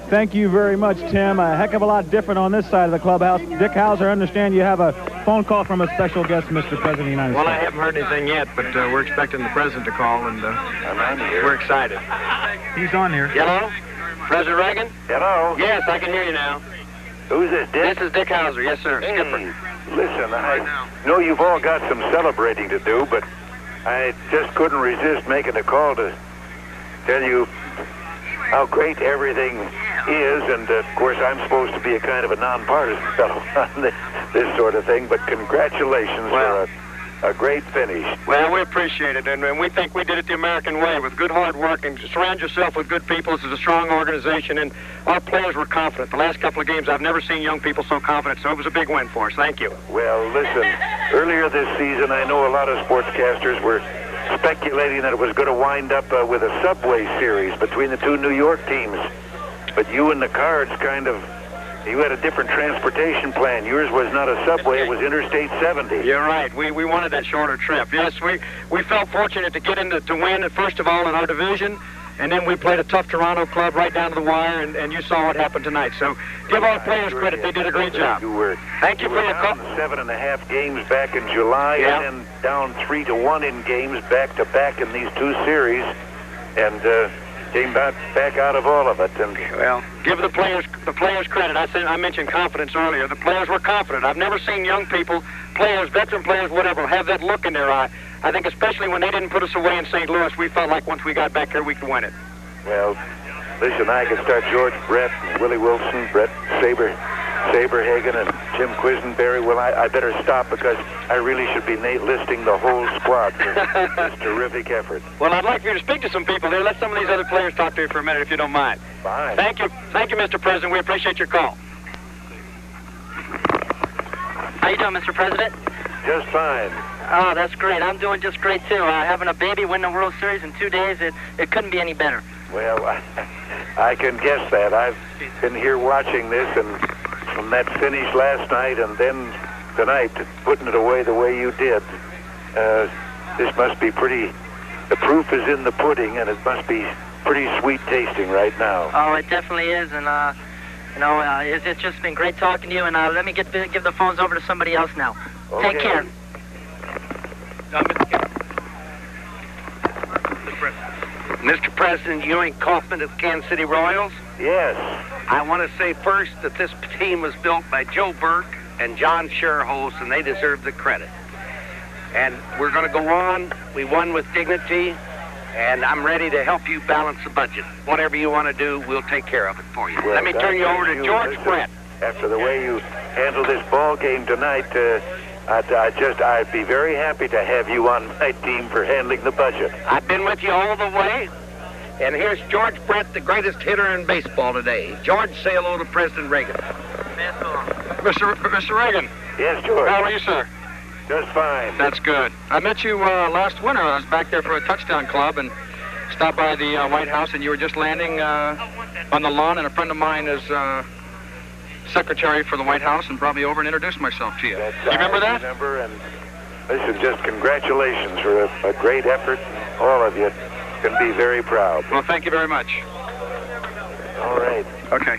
Thank you very much, Tim. A heck of a lot different on this side of the clubhouse. Dick Hauser, I understand you have a phone call from a special guest, Mr. President of the United States. Well, I haven't heard anything yet, but we're expecting the President to call, and we're excited. He's on here. Hello? President Reagan? Hello? Yes, I can hear you now. Who's this, Dick? This is Dick Hauser. Yes, sir. Hey, Skipper. listen, I know you've all got some celebrating to do, but I just couldn't resist making a call to tell you how great everything is, and of course I'm supposed to be a kind of a nonpartisan fellow on this sort of thing, but congratulations for a great finish. Well, we appreciate it, and we think we did it the American way with good hard work, and surround yourself with good people. This is a strong organization, and our players were confident. The last couple of games, I've never seen young people so confident, so it was a big win for us. Thank you. Well, listen, earlier this season, I know a lot of sportscasters were speculating that it was going to wind up with a subway series between the two New York teams. But you and the Cards you had a different transportation plan. Yours was not a subway, it was Interstate 70. You're right. We wanted that shorter trip. Yes, we felt fortunate to get to win, first of all, in our division. And then we played a tough Toronto club right down to the wire, and you saw what happened tonight. So give our players credit. They did a great job. Thank you for your call. 7.5 games back in July, and then down 3-1 in games back-to-back in these two series, and came back out of all of it. And well, give the players credit. I mentioned confidence earlier. The players were confident. I've never seen young people, players, veteran players, whatever, have that look in their eye. I think especially when they didn't put us away in St. Louis, we felt like once we got back here, we could win it. Well, listen, I could start George Brett, and Willie Wilson, Brett Saberhagen, and Jim Quisenberry. Well, I better stop because I really should be listing the whole squad for this terrific effort. Well, I'd like for you to speak to some people there. Let some of these other players talk to you for a minute, if you don't mind. Fine. Thank you, Mr. President. We appreciate your call. How you doing, Mr. President? Just fine. Oh, that's great. I'm doing just great, too. Having a baby, winning the World Series in 2 days, it couldn't be any better. Well, I can guess that. I've been here watching this, and from that finish last night and then tonight, putting it away the way you did, this must be pretty... The proof is in the pudding, and it must be pretty sweet tasting right now. Oh, it definitely is, and, it's just been great talking to you, and let me give the phones over to somebody else now. Okay. Take care. Mr. President, Ewing Kauffman of the Kansas City Royals. Yes. I want to say first that this team was built by Joe Burke and John Sherholz, and they deserve the credit. And we're going to go on. We won with dignity, and I'm ready to help you balance the budget. Whatever you want to do, we'll take care of it for you. Well, let me turn you over to George Brett. After the way you handled this ball game tonight, I'd be very happy to have you on my team for handling the budget. I've been with you all the way. And here's George Brett, the greatest hitter in baseball today. George, say hello to President Reagan. Mr. Reagan. Yes, George. How are you, sir? Just fine. That's good. I met you last winter. I was back there for a touchdown club and stopped by the White House, and you were just landing on the lawn, and a friend of mine is secretary for the White House, and probably over and introduced myself to you. You remember that? I remember, and listen, just congratulations for a great effort. All of you can be very proud. Well, thank you very much. All right. Okay.